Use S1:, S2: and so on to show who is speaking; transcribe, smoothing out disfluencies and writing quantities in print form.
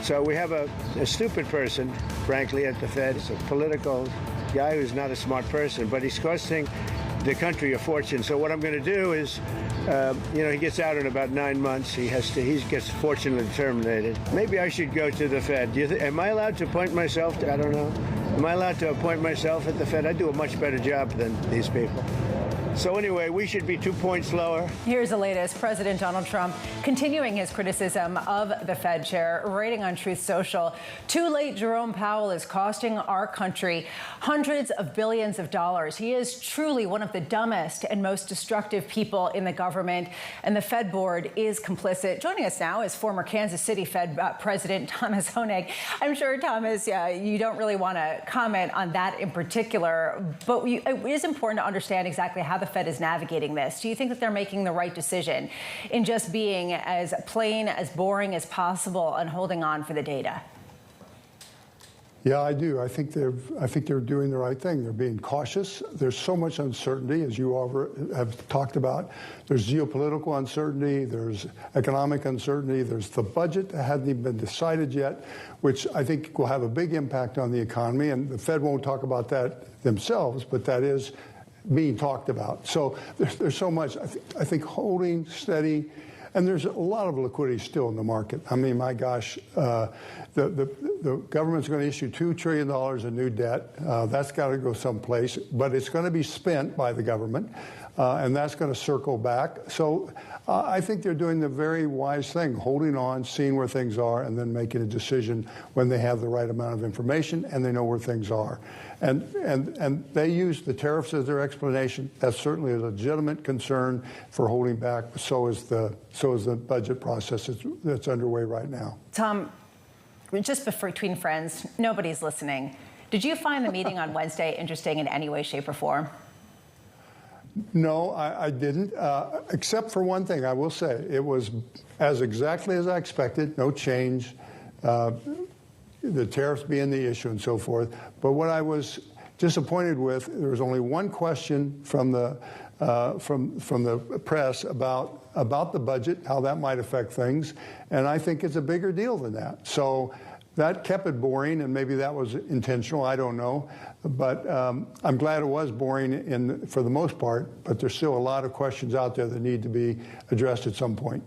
S1: So we have a stupid person, frankly, at the Fed. It's a political guy who's not a smart person, but he's costing the country a fortune. So what I'm going to do is, he gets out in about 9 months. He gets fortunately terminated. Maybe I should go to the Fed. Am I allowed to appoint myself? I don't know. Am I allowed to appoint myself at the Fed? I do a much better job than these people. So anyway, we should be 2 points lower.
S2: Here's the latest. President Donald Trump continuing his criticism of the Fed chair, writing on Truth Social, "Too late, Jerome Powell is costing our country hundreds of billions of dollars. He is truly one of the dumbest and most destructive people in the government, and the Fed board is complicit." Joining us now is former Kansas City Fed President Thomas Hoenig. I'm sure, Thomas, you don't really want to comment on that in particular, but it is important to understand exactly how the Fed is navigating this. Do you think that they're making the right decision in just being as plain, as boring as possible and holding on for the data?
S3: Yeah, I do. I think they're doing the right thing. They're being cautious. There's so much uncertainty, as you all have talked about. There's geopolitical uncertainty. There's economic uncertainty. There's the budget that hasn't even been decided yet, which I think will have a big impact on the economy. And the Fed won't talk about that themselves, but that is being talked about. So there's so much. I think holding steady, and there's a lot of liquidity still in the market. I mean, my gosh, the government's going to issue $2 trillion in new debt. That's got to go someplace, but it's going to be spent by the government, and that's going to circle back. So I think they're doing the very wise thing, holding on, seeing where things are, and then making a decision when they have the right amount of information and they know where things are. And they use the tariffs as their explanation. That's certainly a legitimate concern for holding back. So is the budget process that's underway right now.
S2: Tom, just between friends, nobody's listening. Did you find the meeting on Wednesday interesting in any way, shape, or form?
S3: No, I didn't, except for one thing I will say. It was exactly as I expected, no change, the tariffs being the issue and so forth. But what I was disappointed with, there was only one question from the press about the budget, how that might affect things, and I think it's a bigger deal than that. So that kept it boring, and maybe that was intentional, I don't know. But I'm glad it was boring for the most part, but there's still a lot of questions out there that need to be addressed at some point.